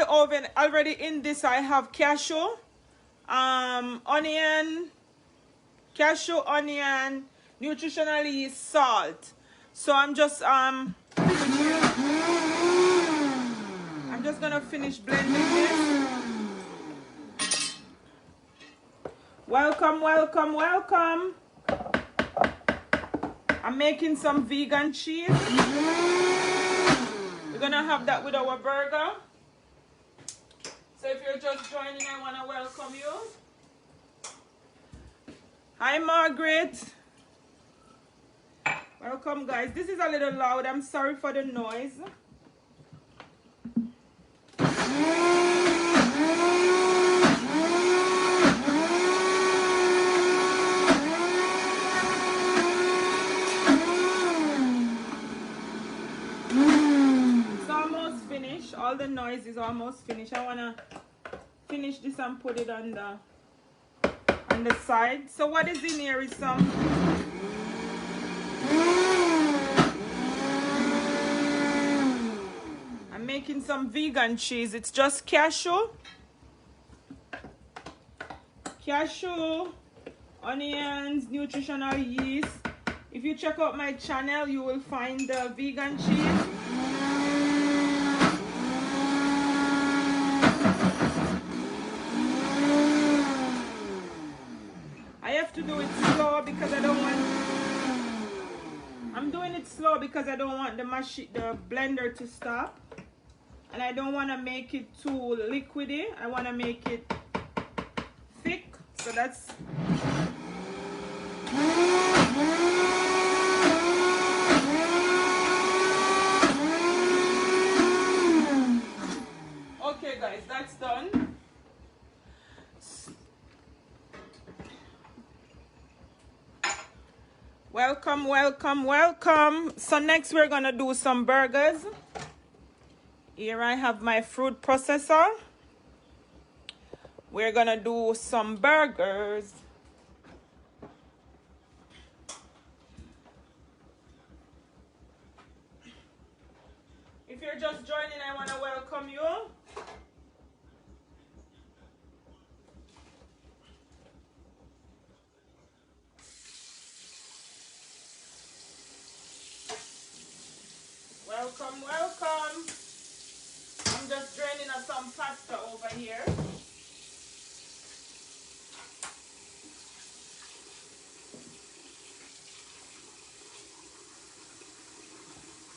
the oven. Already in this I have cashew, onion, nutritional yeast, salt. So I'm just gonna finish blending this. Welcome, welcome, welcome. I'm making some vegan cheese. We're gonna have that with our burger. So if you're just joining, I wanna welcome you. Hi, Margaret. Welcome, guys. This is a little loud. I'm sorry for the noise. It's almost finished. All the noise is almost finished. I want to finish this and put it on the side. So what is in here is some making some vegan cheese. It's just cashew, onions, nutritional yeast. If you check out my channel, you will find the vegan cheese. I have to do it slow because I don't want. I'm doing it slow because I don't want the blender to stop. And I don't want to make it too liquidy. I want to make it thick. So that's... Okay, guys, that's done. Welcome, welcome, welcome. So next we're going to do some burgers. Here I have my fruit processor. We're gonna do some burgers. If you're just joining, I wanna welcome you. Welcome, welcome. I'm just draining some pasta over here.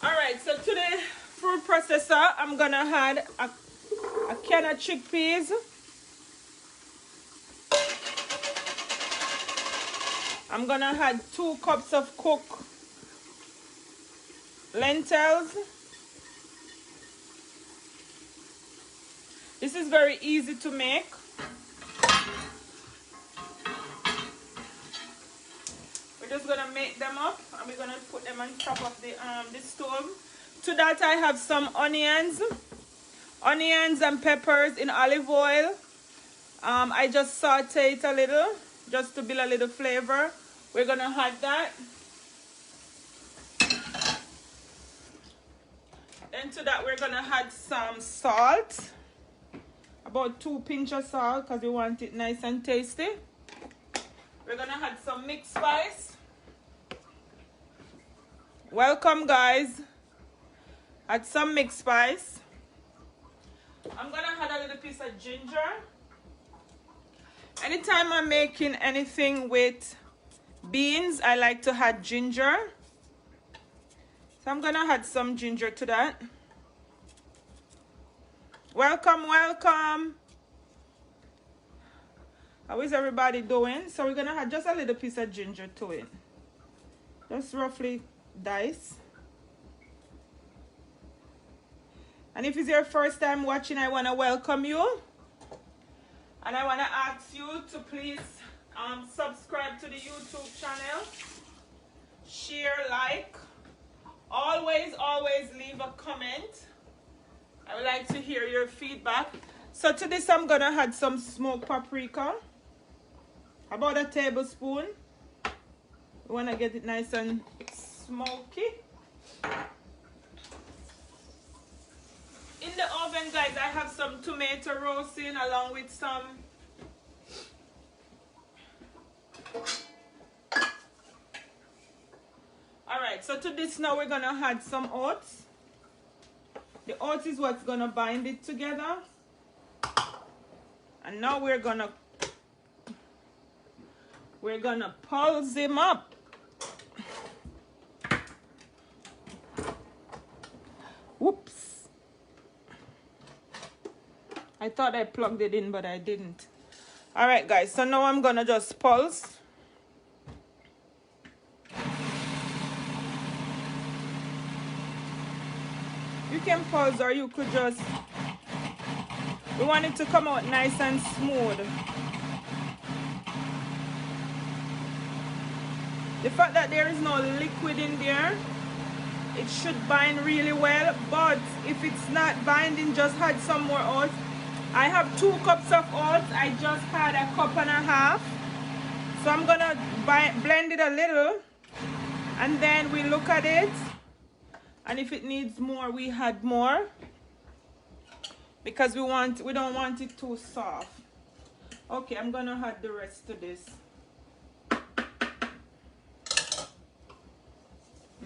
Alright, so to the fruit processor, I'm gonna add a can of chickpeas. I'm gonna add 2 cups of cooked lentils. This is very easy to make. We're just gonna make them up and we're gonna put them on top of the stove. To that I have some onions and peppers in olive oil. I just saute it a little just to build a little flavor. We're gonna add that. Then to that we're gonna add some salt. About 2 pinches of salt because we want it nice and tasty. We're gonna add some mixed spice. Welcome, guys. Add some mixed spice. I'm gonna add a little piece of ginger. Anytime I'm making anything with beans, I like to add ginger. So I'm gonna add some ginger to that. Welcome, welcome. How is everybody doing? So we're gonna add just a little piece of ginger to it. Just roughly dice. And if it's your first time watching, I wanna welcome you. And I wanna ask you to please subscribe to the YouTube channel. Share, like. Always leave a comment. I would like to hear your feedback. So to this I'm gonna add some smoked paprika. About a tablespoon. We wanna get it nice and smoky. In the oven, guys, I have some tomato roasting along with some alright, so to this now we're gonna add some oats. The oats is what's gonna bind it together. And now we're gonna pulse them up. Whoops. I thought I plugged it in, but I didn't. Alright guys, so now I'm gonna just pulse. You can pulse or you could just, we want it to come out nice and smooth. The fact that there is no liquid in there, it should bind really well, but if it's not binding, just add some more oats. I have 2 cups of oats. I just had a cup and a half. So I'm gonna blend it a little, and then we look at it, and if it needs more, we add more, because we don't want it too soft. Okay, I'm gonna add the rest to this.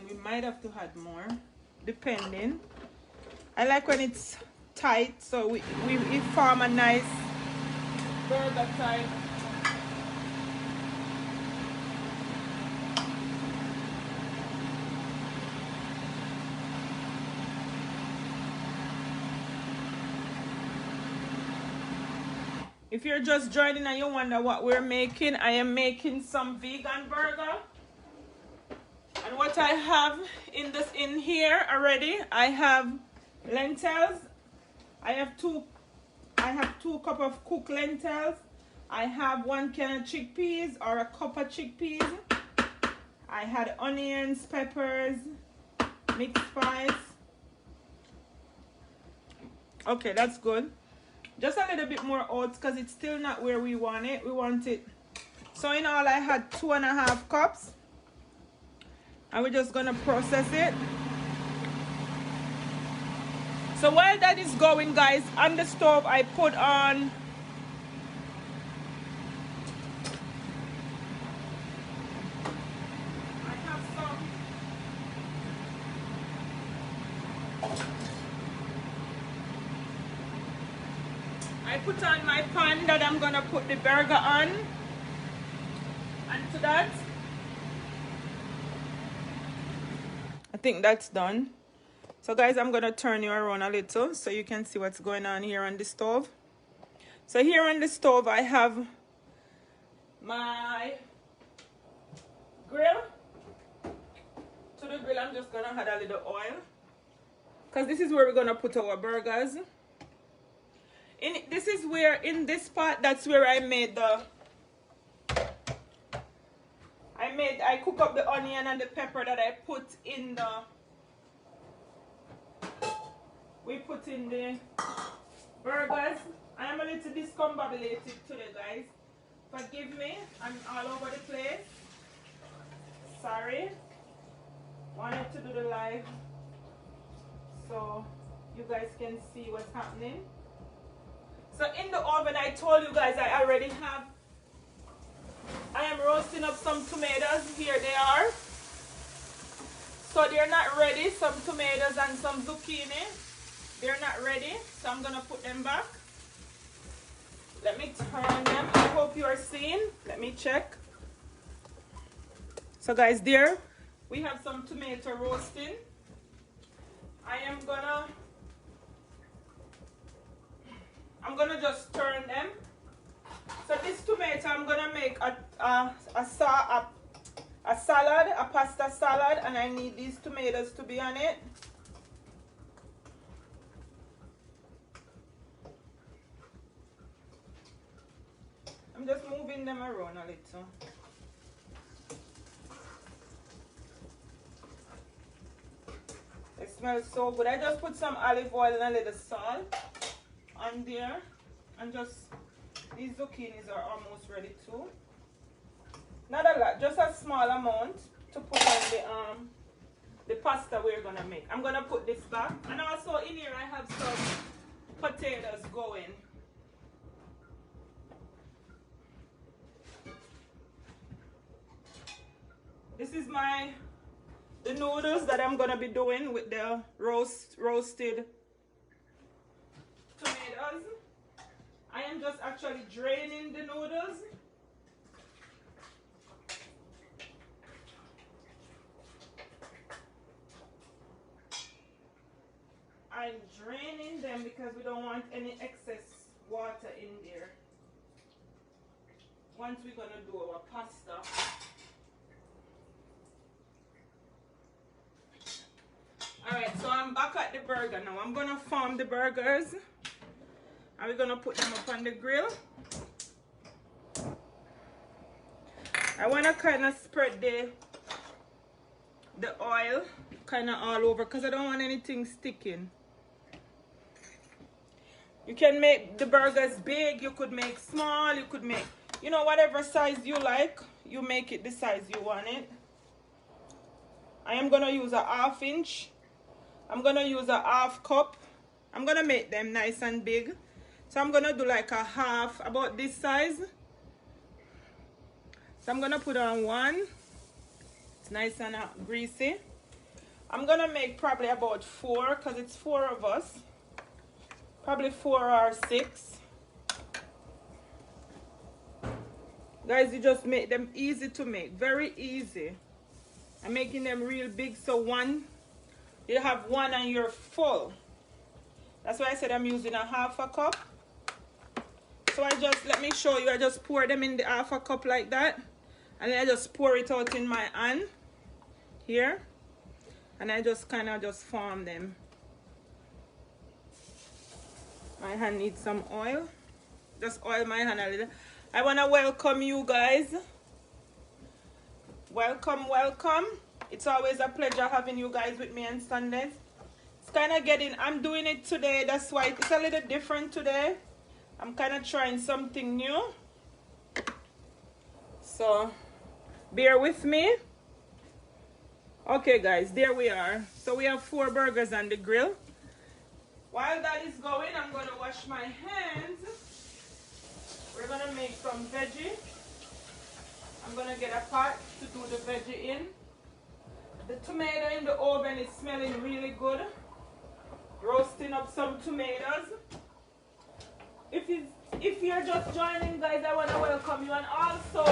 We might have to add more, depending. I like when it's tight, so we form a nice burger type. If you're just joining and you wonder what we're making, I am making some vegan burger. And what I have in here already, I have lentils. I have two cups of cooked lentils. I have 1 can of chickpeas, or a cup of chickpeas. I had onions, peppers, mixed spice. Okay, that's good. Just a little bit more oats because it's still not where we want it. We want it. So in all, I had 2.5 cups. And we're just gonna process it. So while that is going, guys, on the stove I put on my pan that I'm gonna put the burger on. And to that, I think that's done. So guys, I'm gonna turn you around a little so you can see what's going on here on the stove. So here on the stove I have my grill. To the grill I'm just gonna add a little oil, because this is where we're gonna put our burgers. This is where, in this part, that's where I made I cook up the onion and the pepper that I put in we put in the burgers. I am a little discombobulated today, guys. Forgive me, I'm all over the place. Sorry. Wanted to do the live so you guys can see what's happening. So in the oven, I told you guys I am roasting up some tomatoes. Here they are. So they're not ready. Some tomatoes and some zucchini. They're not ready. So I'm going to put them back. Let me turn them. I hope you are seeing. Let me check. So guys, there we have some tomato roasting. I'm gonna just turn them. So this tomato, I'm gonna make a salad, a pasta salad, and I need these tomatoes to be on it. I'm just moving them around a little. It smells so good. I just put some olive oil and a little salt on there, and just these zucchinis are almost ready too. Not a lot, just a small amount to put on the pasta we're gonna make. I'm gonna put this back. And also in here I have some potatoes going. This is the noodles that I'm gonna be doing with the roasted tomatoes. I am just actually draining the noodles. I'm draining them because we don't want any excess water in there. Once we're gonna do our pasta. Alright, so I'm back at the burger now. I'm gonna form the burgers and we're gonna put them up on the grill. I wanna kinda spread the oil kinda all over because I don't want anything sticking. You can make the burgers big, you could make small, you could make, you know, whatever size you like, you make it the size you want it. I am gonna use a 1/2 inch. I'm gonna use a 1/2 cup. I'm gonna make them nice and big. So I'm gonna do like a half, about this size. So I'm gonna put on one. It's nice and greasy. I'm gonna make probably about 4 because it's 4 of us. Probably 4 or 6. Guys, you just make them easy to make. Very easy. I'm making them real big, so you have 1 and you're full. That's why I said I'm using a 1/2 cup. So let me show you, I just pour them in the 1/2 cup like that. And then I just pour it out in my hand here. And I just kind of just form them. My hand needs some oil. Just oil my hand a little. I want to welcome you guys. Welcome, welcome. It's always a pleasure having you guys with me on Sundays. It's kind of I'm doing it today. That's why it's a little different today. I'm kind of trying something new. So, bear with me. Okay, guys, there we are. So we have 4 burgers on the grill. While that is going, I'm going to wash my hands. We're going to make some veggie. I'm going to get a pot to do the veggie in. The tomato in the oven is smelling really good. Roasting up some tomatoes. If you're just joining, guys, I want to welcome you. And also,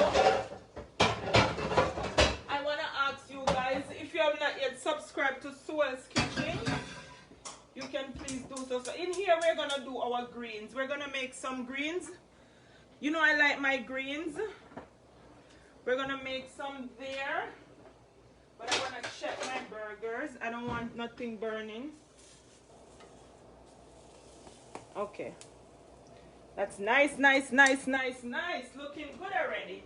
I want to ask you guys, if you have not yet subscribed to Suel's Kitchen, you can please do so. So in here, we're going to do our greens. We're going to make some greens. You know I like my greens. We're going to make some there. But I want to check my burgers. I don't want nothing burning. Okay. That's nice, nice, nice, nice, nice. Looking good already.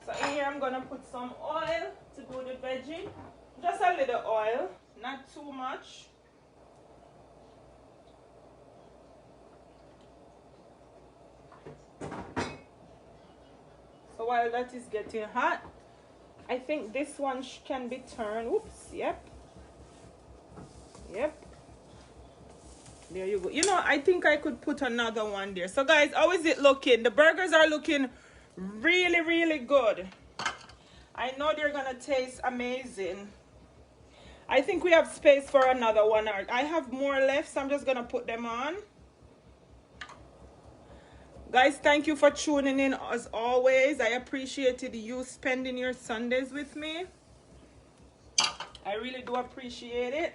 So in here I'm going to put some oil to do the veggie. Just a little oil, not too much. So while that is getting hot, I think this one can be turned. Oops, yep. Yep. There you go. You know, I think I could put another one there. So guys, how is it looking? The burgers are looking really, really good. I know they're gonna taste amazing. I think we have space for another one. I have more left, so I'm just gonna put them on. Guys, thank you for tuning in as always. I appreciated you spending your Sundays with me. I really do appreciate it.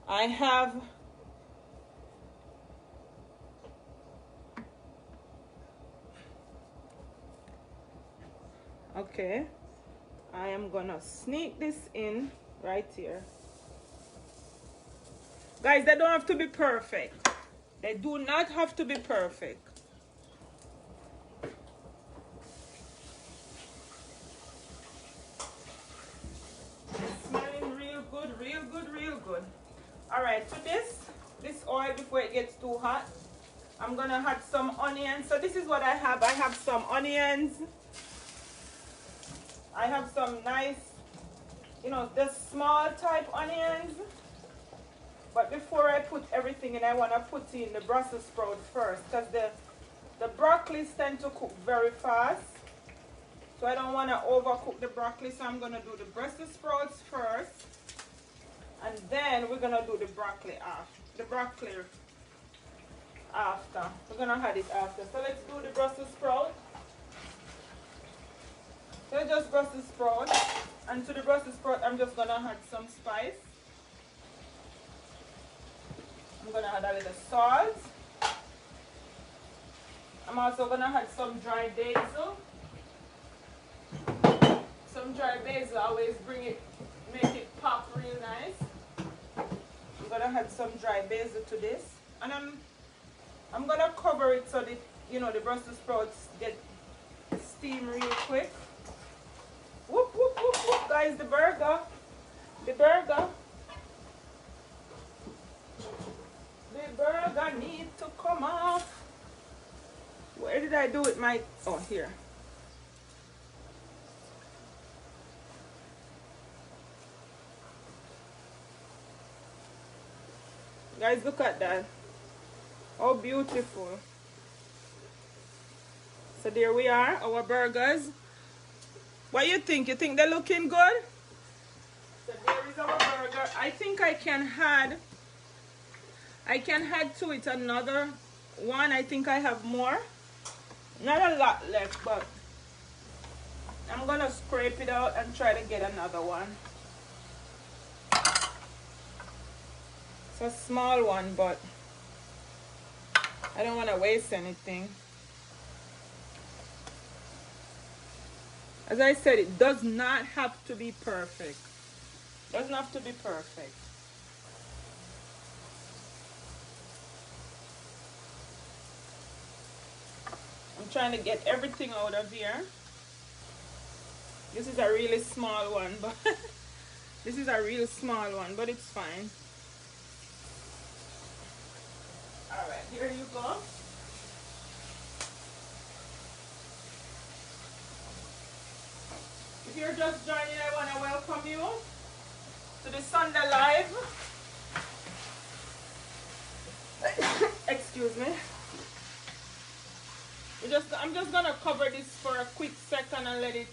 I have okay, I am gonna sneak this in right here. Guys, they don't have to be perfect. They do not have to be perfect. It's smelling real good, real good, real good. Alright, to this oil, before it gets too hot, I'm gonna add some onions. So this is what I have. I have some onions. I have some nice, you know, the small type onions. But before I put everything in, I want to put in the Brussels sprout first, because the broccoli tend to cook very fast. So I don't want to overcook the broccoli, so I'm going to do the Brussels sprouts first. And then we're going to do the broccoli after. We're going to add it after. So let's do the Brussels sprout. So just Brussels sprout. And to the Brussels sprout, I'm just going to add some spice. I'm going to add a little salt. I'm also going to add some dry basil. Some dry basil always make it pop real nice. I'm going to add some dry basil to this. And I'm going to cover it so that, you know, the Brussels sprouts get steam real quick. Whoop, whoop, whoop, whoop, guys, the burger. The burger needs to come off. Where did I do it? Oh, here. Guys, look at that. How beautiful. So there we are, our burgers. What do you think? You think they're looking good? So there is our burger. I think I can add to it another one. I think I have more. Not a lot left, but I'm gonna scrape it out and try to get another one. It's a small one, but I don't want to waste anything. As I said, it does not have to be perfect. Doesn't have to be perfect. I'm trying to get everything out of here. This is a really small one, but this is a real small one, but it's fine. All right, here you go. If you're just joining, I want to welcome you to the Sunday Live. Excuse me. I'm just gonna cover this for a quick second and let it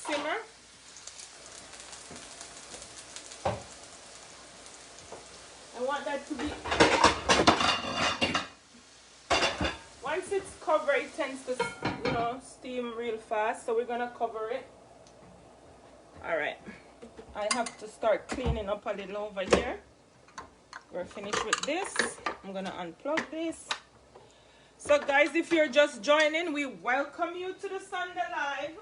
simmer. I want that to be. Once it's covered, it tends to, you know, steam real fast. So we're gonna cover it. All right. I have to start cleaning up a little over here. We're finished with this. I'm gonna unplug this. So guys, if you're just joining, we welcome you to the Sunday Live.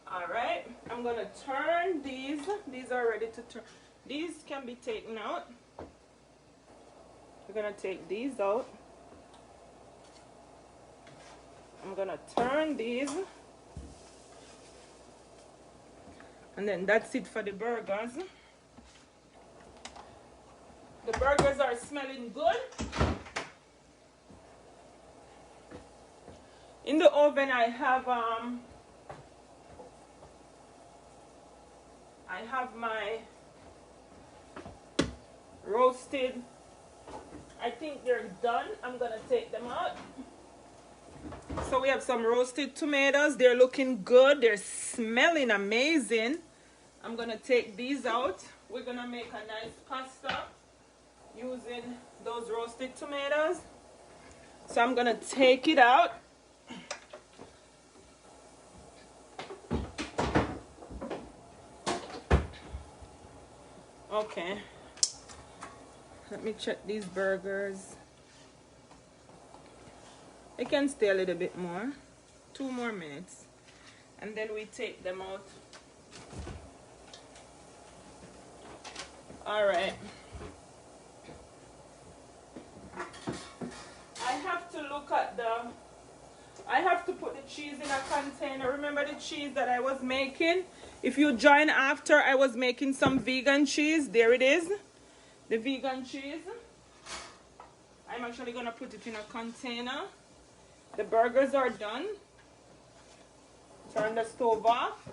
All right, I'm gonna turn these. These are ready to turn. These can be taken out. We're gonna take these out. I'm gonna turn these. And then that's it for the burgers. The burgers are smelling good. In the oven I have my roasted. I think they're done. I'm gonna take them out. So we have some roasted tomatoes. They're looking good. They're smelling amazing. I'm gonna take these out. We're gonna make a nice pasta using those roasted tomatoes. So I'm gonna take it out. Okay, let me check these burgers. They can stay a little bit more, 2 more minutes, and then we take them out. All right. I have to put the cheese in a container. Remember the cheese that I was making? If you join after, I was making some vegan cheese. There it is, the vegan cheese. I'm actually gonna put it in a container. The burgers are done. Turn the stove off.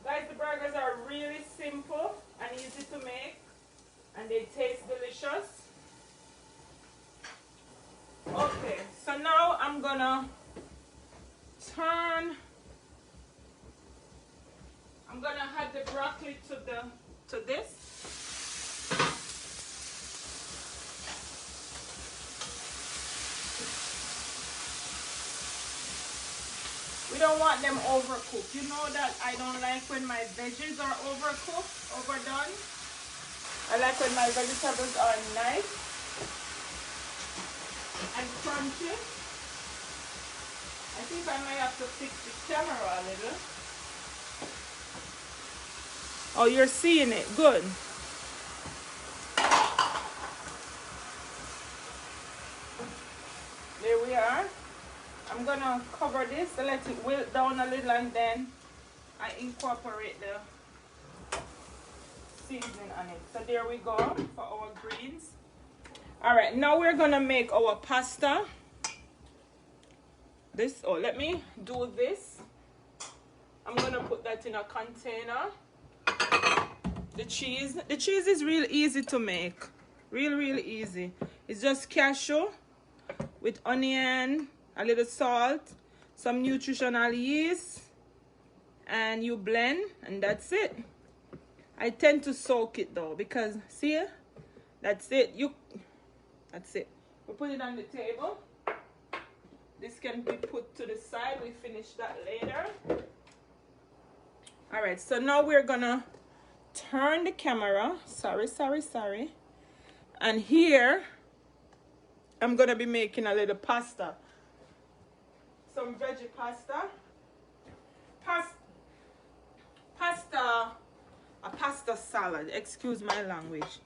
Guys, the burgers are really simple and easy to make, and they taste delicious. Okay, so now I'm gonna add the broccoli to this. We don't want them overcooked. You know that I don't like when my veggies are overcooked, overdone. I like when my vegetables are nice and crunchy. I think I might have to fix the camera a little. Oh, you're seeing it. Good. There we are. I'm gonna cover this and let it wilt down a little, and then I incorporate the seasoning on it. So there we go for our greens. All right, now we're gonna make our pasta. Let me do this. I'm gonna put that in a container. The cheese is real easy to make. Real easy. It's just cashew with onion, a little salt, some nutritional yeast, and you blend, and that's it. I tend to soak it though, because see, that's it. That's it. We put it on the table. This can be put to the side. We finish that later. All right, so now we're gonna turn the camera. Sorry. And here, I'm gonna be making a little pasta. Some veggie pasta. A pasta salad. Excuse my language.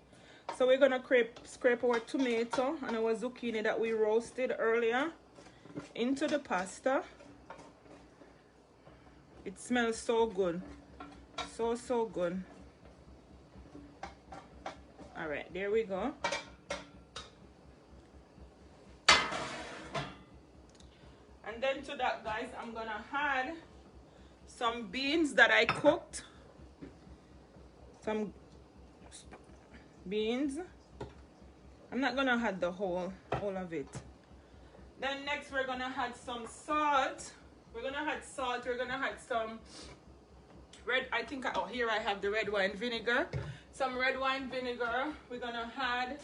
So we're gonna scrape our tomato and our zucchini that we roasted earlier into the pasta. It smells so good. So good. All right, there we go. And then to that, guys, I'm gonna add some beans that I cooked. Some beans. I'm not gonna add the whole of it. Then next we're gonna add some salt. We're gonna add some here I have the red wine vinegar. Some red wine vinegar. We're gonna add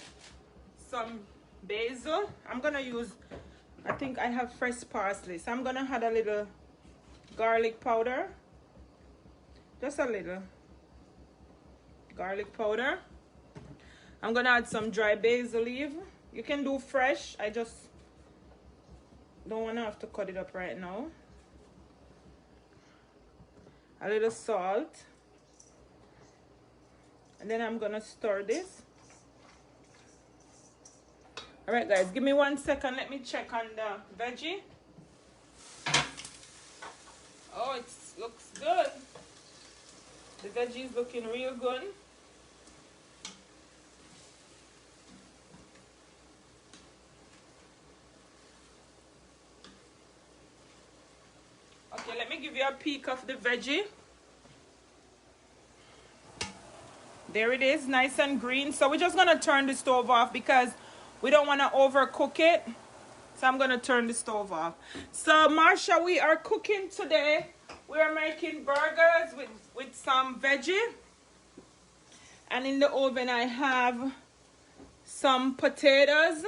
some basil. I'm gonna use, I think I have fresh parsley, so I'm gonna add a little garlic powder. Just a little garlic powder. I'm gonna add some dry basil leaf. You can do fresh. I just don't wanna have to cut it up right now. A little salt. And then I'm gonna stir this. All right, guys, give me 1 second. Let me check on the veggie. Oh, it looks good. The veggie is looking real good. Okay, let me give you a peek of the veggie. There it is, nice and green. So we're just gonna turn the stove off because we don't want to overcook it. So I'm gonna turn the stove off. So Marsha, we are cooking today. We are making burgers with some veggie. And in the oven I have some potatoes.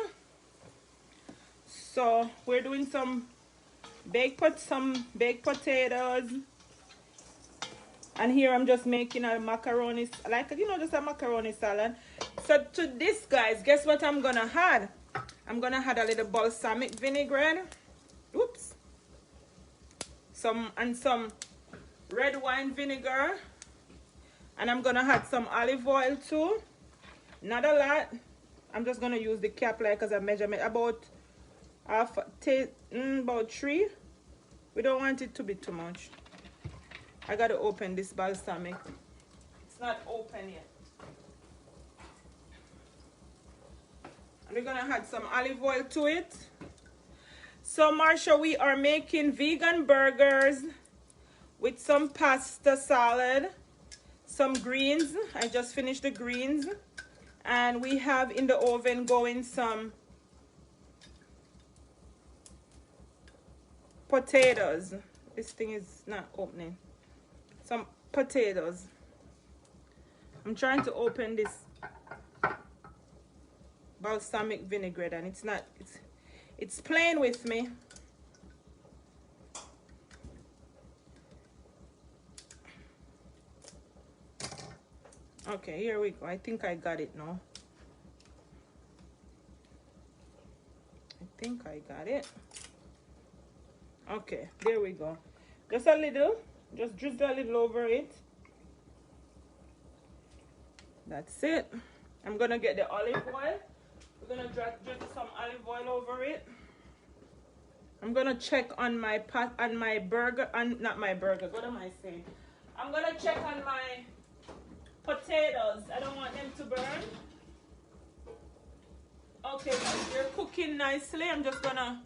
So we're doing some baked potatoes. And here I'm just making a macaroni, like, you know, just a macaroni salad. So to this, guys, guess what I'm gonna add? I'm gonna add a little balsamic vinaigrette. Oops. Some red wine vinegar. And I'm gonna add some olive oil too. Not a lot. I'm just gonna use the cap like as a measurement, about half about 3. We don't want it to be too much. I gotta open this balsamic. It's not open yet. And we're gonna add some olive oil to it. So Marsha, we are making vegan burgers with some pasta salad, some greens. I just finished the greens. And we have in the oven going some potatoes. This thing is not opening. Some potatoes. I'm trying to open this balsamic vinaigrette and it's playing with me. Okay, here we go. I think I got it now. I think I got it. Okay, there we go. Just a little. Just drizzle a little over it. That's it. I'm gonna get the olive oil. We're gonna drizzle some olive oil over it. I'm gonna check on my burger, not my burger. What am I saying? I'm gonna check on my potatoes. I don't want them to burn. Okay, guys, they're cooking nicely. I'm just gonna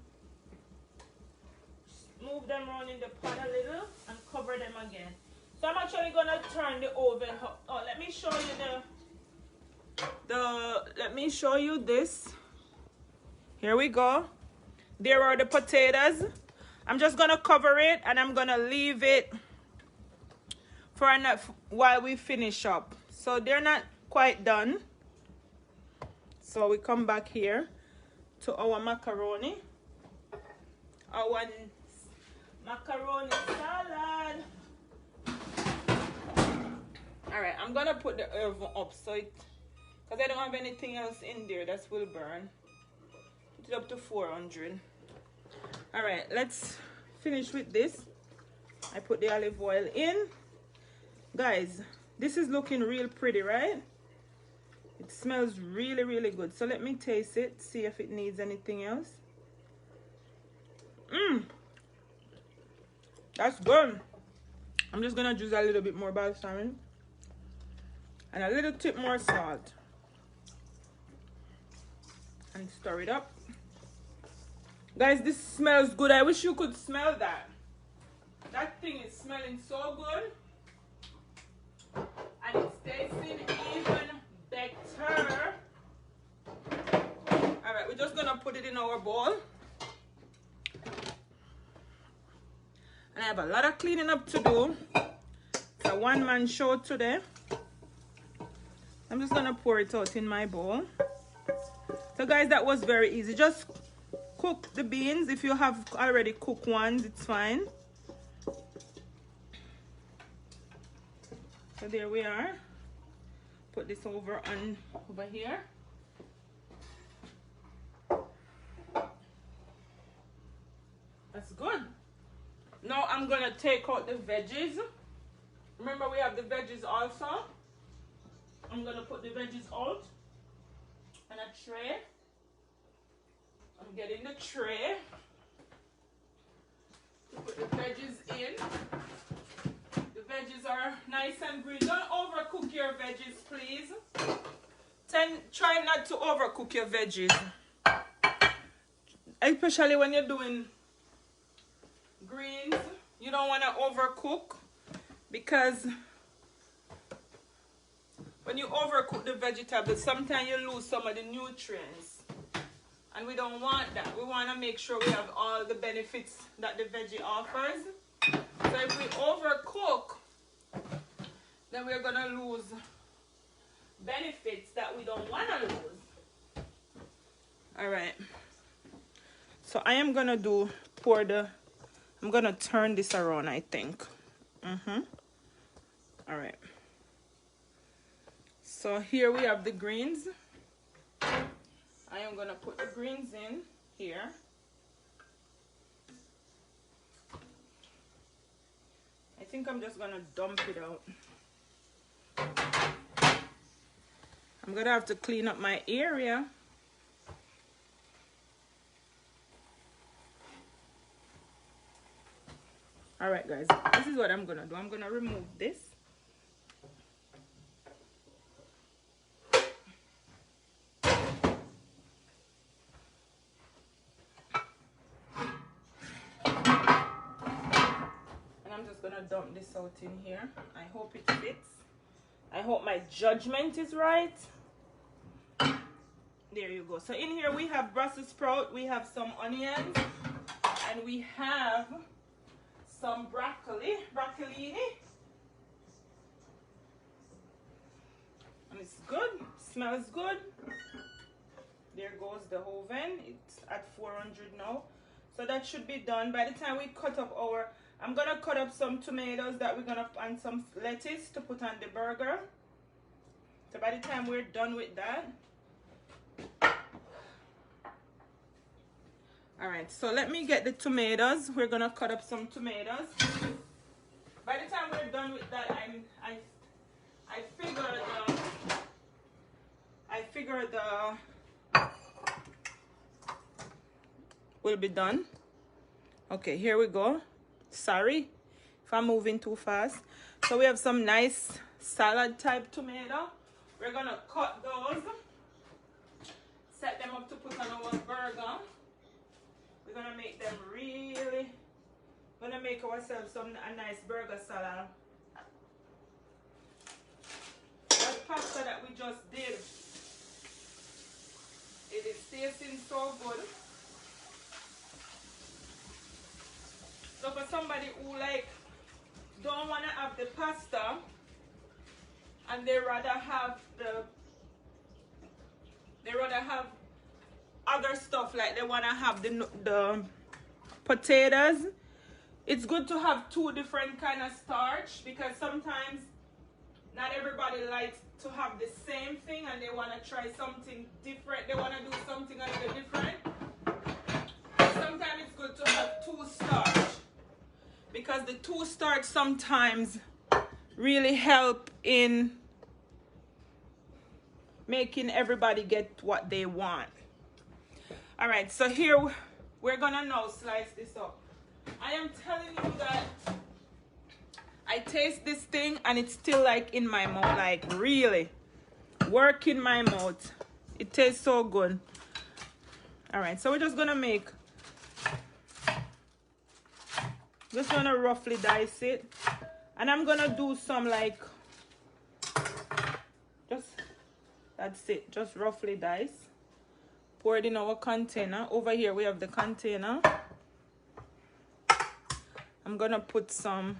move them around in the pot a little and cover them again. So I'm actually gonna turn the oven up. Oh, let me show you let me show you this. Here we go. There are the potatoes. I'm just gonna cover it and I'm gonna leave it for enough while we finish up. So they're not quite done. So we come back here to our macaroni. Our macaroni salad. All right, I'm gonna put the oven up so it, because I don't have anything else in there that will burn. Put it up to 400. All right, let's finish with this. I put the olive oil in. Guys, this is looking real pretty, right? It smells really, really good. So let me taste it, see if it needs anything else. That's good. I'm just gonna use a little bit more balsamic and a little tip more salt and stir it up. Guys, this smells good. I wish you could smell that. That thing is smelling so good. And it's tasting even better. Alright, we're just gonna put it in our bowl. And I have a lot of cleaning up to do. It's a one-man show today. I'm just gonna pour it out in my bowl. So guys, that was very easy. Just cook the beans. If you have already cooked ones, it's fine. So there we are. Put this over here. That's good. Now I'm gonna take out the veggies. Remember, we have the veggies also. I'm gonna put the veggies out on a tray. I'm getting the tray to put the veggies in. The veggies are nice and green. Don't overcook your veggies, please. Try not to overcook your veggies, especially when you're doing greens. You don't want to overcook, because when you overcook the vegetables, sometimes you lose some of the nutrients, and we don't want that. We want to make sure we have all the benefits that the veggie offers. So if we overcook, then we're going to lose benefits that we don't want to lose. All right. So I am going to I'm going to turn this around, I think. All right. So here we have the greens. I am going to put the greens in here. I think I'm just going to dump it out. I'm going to have to clean up my area. All right, guys, this is what I'm gonna do. I'm gonna remove this. And I'm just gonna dump this out in here. I hope it fits. I hope my judgment is right. There you go. So in here we have Brussels sprout, we have some onions, and we have some broccolini. And it's good, smells good. There goes the oven. It's at 400 now. So that should be done. By the time we cut up our, I'm gonna cut up some tomatoes that we're gonna, and some lettuce to put on the burger. So by the time we're done with that. All right, so let me get the tomatoes. We're gonna cut up some tomatoes. By the time we're done with that, I figure the will be done. Okay, here we go. Sorry if I'm moving too fast. So we have some nice salad type tomato. We're gonna cut those, set them up to put on our burger. We're gonna make them really, gonna make ourselves a nice burger salad. That pasta that we just did, it is tasting so good. So for somebody who like don't wanna have the pasta and they rather have other stuff, like they want to have the potatoes, it's good to have two different kind of starch, because sometimes not everybody likes to have the same thing and they want to try something different. They want to do something a little different. Sometimes it's good to have two starch, because the two starch sometimes really help in making everybody get what they want. All right, so here we're gonna now slice this up. I am telling you that I taste this thing and it's still like in my mouth, like really work in my mouth. It tastes so good. All right, so we're just gonna roughly dice it, and I'm gonna do some like, that's it, just roughly dice. Pour it in our container. Over here we have the container. I'm gonna put some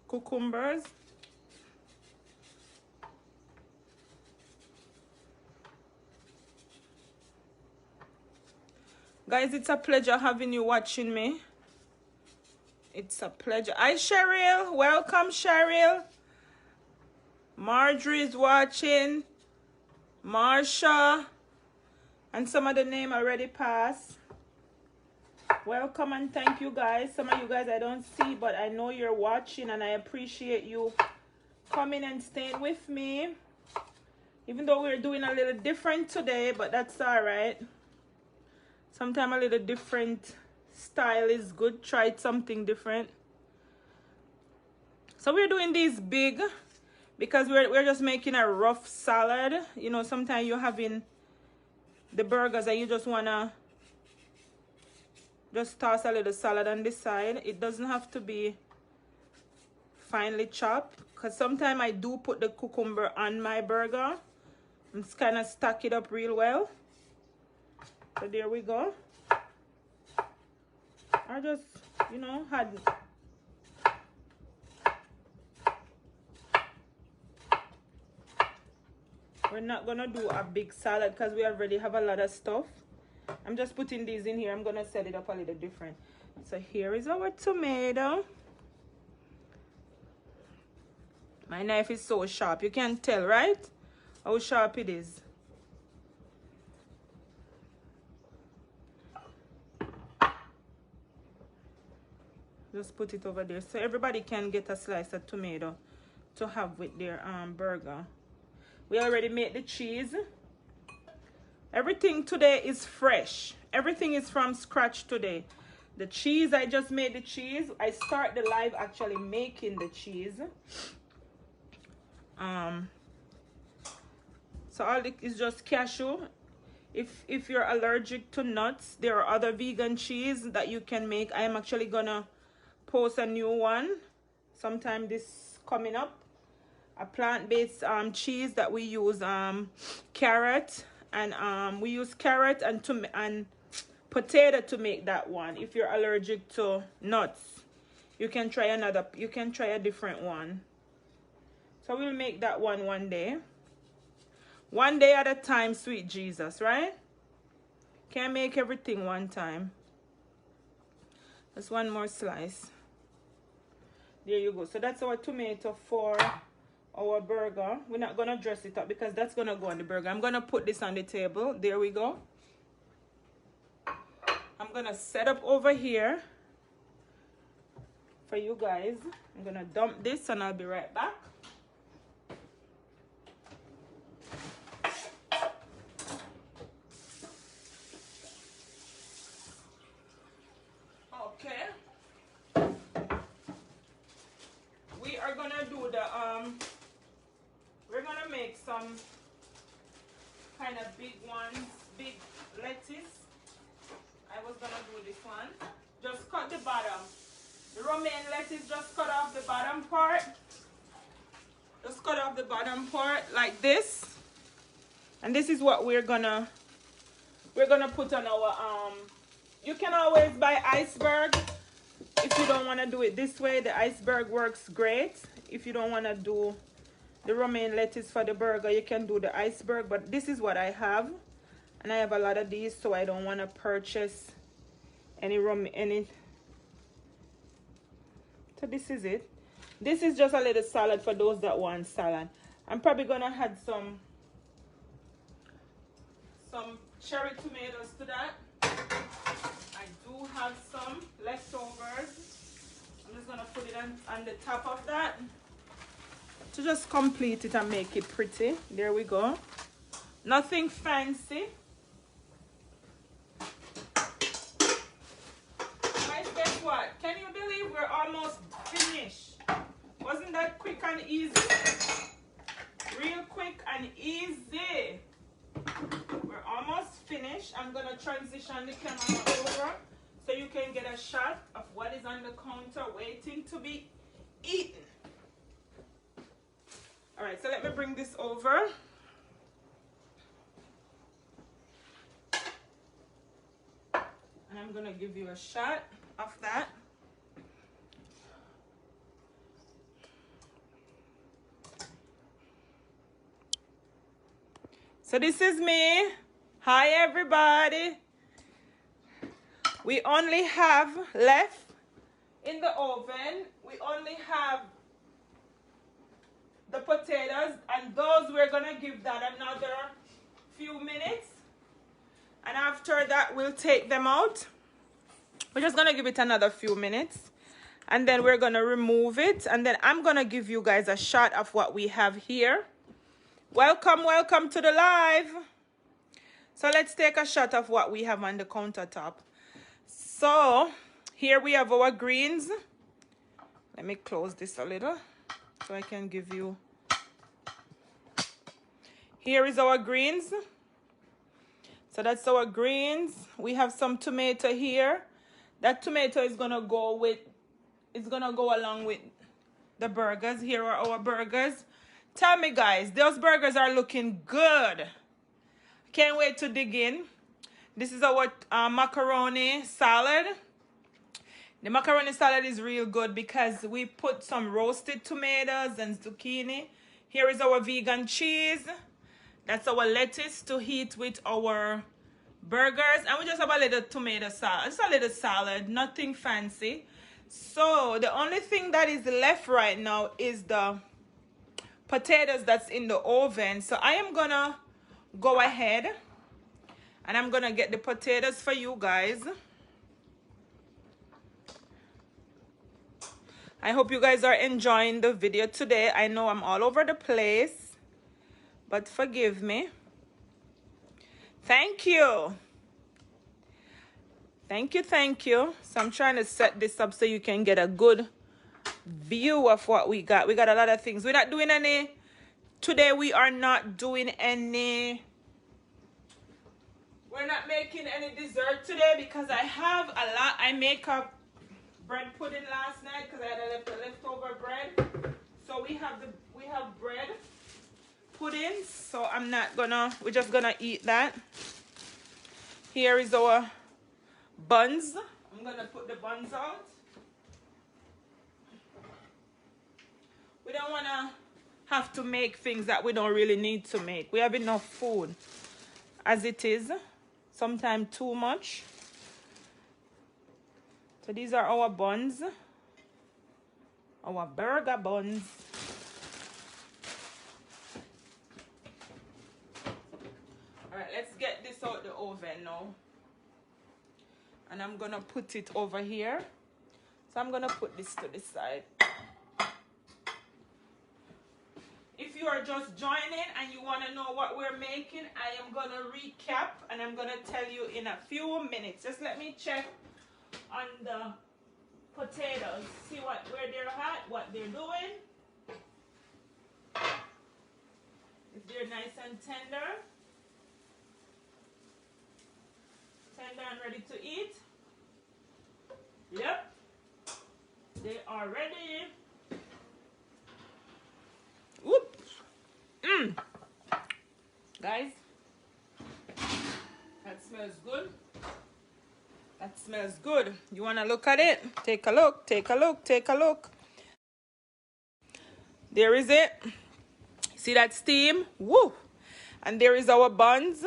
cucumbers. Guys, it's a pleasure having you watching me. It's a pleasure. Hi Cheryl, welcome Cheryl. Marjorie is watching. Marsha, and some of the name already passed. Welcome and thank you guys. Some of you guys I don't see, but I know you're watching, and I appreciate you coming and staying with me. Even though we're doing a little different today, but that's all right. Sometimes a little different style is good. Try something different. So we're doing these big, because we're just making a rough salad. You know, sometimes you're having the burgers and you just wanna just toss a little salad on the side. It doesn't have to be finely chopped, because sometimes I do put the cucumber on my burger and kind of stack it up real well. So there we go. I just, you know, we're not gonna do a big salad because we already have a lot of stuff. I'm just putting these in here. I'm gonna set it up a little different. So here is our tomato. My knife is so sharp. You can tell, right? How sharp it is. Just put it over there so everybody can get a slice of tomato to have with their burger. We already made the cheese. Everything today is fresh. Everything is from scratch today. the cheese. I just made the cheese. I start the live actually making the cheese. So all it is just cashew. If you're allergic to nuts, there are other vegan cheese that you can make. I am actually gonna post a new one sometime this coming up, a plant-based cheese that we use carrot, and we use carrot and potato to make that one. If you're allergic to nuts, you can try a different one. So we'll make that one day. One day at a time, sweet Jesus, right? Can't make everything one time. Just one more slice. There you go. So that's our tomato for our burger. We're not gonna dress it up because that's gonna go on the burger. I'm gonna put this on the table. There we go. I'm gonna set up over here for you guys. I'm gonna dump this and I'll be right back. Okay. We are gonna do the we're gonna make some kind of big ones, big lettuce. I was gonna do this one. Just cut the bottom. The romaine lettuce, just cut off the bottom part. Just cut off the bottom part like this. And this is what we're gonna put on our you can always buy iceberg if you don't want to do it this way. The iceberg works great. If you don't want to do the romaine lettuce for the burger, you can do the iceberg, but this is what I have, and I have a lot of these, so I don't want to purchase any so this is it. This is just a little salad for those that want salad. I'm probably gonna add some cherry tomatoes to that. I do have some leftovers. I'm just gonna put it on the top of that to just complete it and make it pretty. There we go. Nothing fancy. Guys, guess what? Can you believe we're almost finished? Wasn't that quick and easy? Real quick and easy. We're almost finished. I'm gonna transition the camera over so you can get a shot of what is on the counter waiting to be eaten. All right, so let me bring this over. And I'm gonna give you a shot of that. So this is me. Hi everybody. We only have left in the oven, we only have the potatoes, and those we're gonna give that another few minutes, and after that we'll take them out. We're just gonna give it another few minutes, and then we're gonna remove it, and then I'm gonna give you guys a shot of what we have here. Welcome to the live. So let's take a shot of what we have on the countertop. So here we have our greens. Let me close this a little so I can give you. Here is our greens. So that's our greens. We have some tomato here. That tomato is gonna go along with the burgers. Here are our burgers. Tell me guys, those burgers are looking good. Can't wait to dig in. This is our macaroni salad. The macaroni salad is real good because we put some roasted tomatoes and zucchini. Here is our vegan cheese. That's our lettuce to heat with our burgers. And we just have a little tomato salad. It's a little salad, nothing fancy. So the only thing that is left right now is the potatoes that's in the oven. So I am gonna go ahead and I'm gonna get the potatoes for you guys. I hope you guys are enjoying the video today. I know I'm all over the place, but forgive me. Thank you. Thank you, thank you. So I'm trying to set this up so you can get a good view of what we got. We got a lot of things. We're not doing any today. We are not doing any, we're not making any dessert today because I have a lot. I make up bread pudding last night because I had a leftover bread. So we have bread pudding. So we're just gonna eat that. Here is our buns. I'm gonna put the buns out. We don't wanna have to make things that we don't really need to make. We have enough food as it is. Sometimes too much. So these are our buns. Our burger buns. Alright, let's get this out the oven now. And I'm gonna put it over here. So I'm gonna put this to the side. If you are just joining and you want to know what we're making, I am going to recap and I'm going to tell you in a few minutes. Just let me check on the potatoes, see where they're at, what they're doing. If they're nice and tender and ready to eat. Yep, they are ready. Whoop. Guys, that smells good. That smells good. You want to look at it? Take a look, take a look, take a look. There is it. See that steam? Woo! And there is our buns.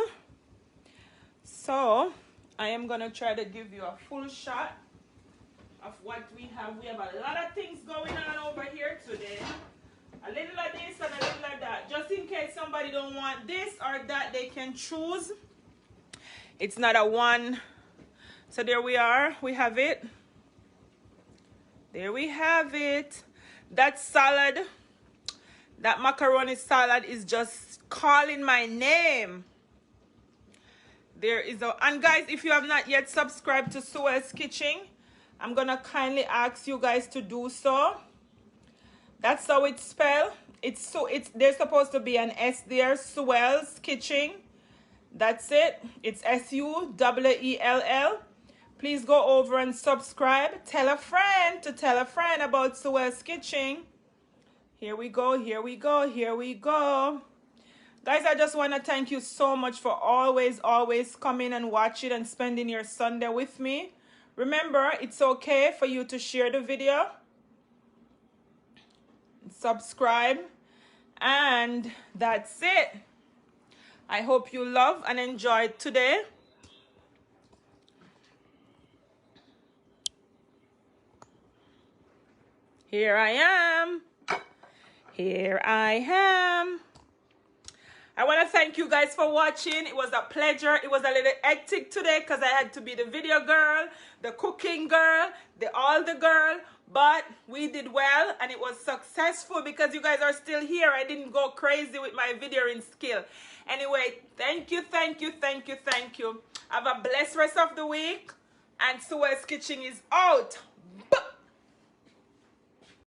So, I am going to try to give you a full shot of what we have. We have a lot of things going on over here today. A little of this and a little of that. Just in case somebody don't want this or that, they can choose. It's not a one. So there we are. We have it. There we have it. That salad, that macaroni salad is just calling my name. There is a, and guys, if you have not yet subscribed to Suel's Kitchen, I'm going to kindly ask you guys to do so. That's how it's spelled. There's supposed to be an S there. Suel's Kitchen. That's it. It's SUEELL. Please go over and subscribe. Tell a friend to tell a friend about Suel's Kitchen. Here we go. Here we go. Here we go. Guys, I just want to thank you so much for always coming and watching and spending your Sunday with me. Remember, it's okay for you to share the video. Subscribe, and that's it. I hope you love and enjoyed today. Here I am. Here I am. I want to thank you guys for watching. It was a pleasure. It was a little hectic today because I had to be the video girl, the cooking girl, all the girl. But we did well and it was successful because you guys are still here. I didn't go crazy with my videoing skill. Anyway, thank you, thank you, thank you, thank you. Have a blessed rest of the week. And Suel's Kitchen is out.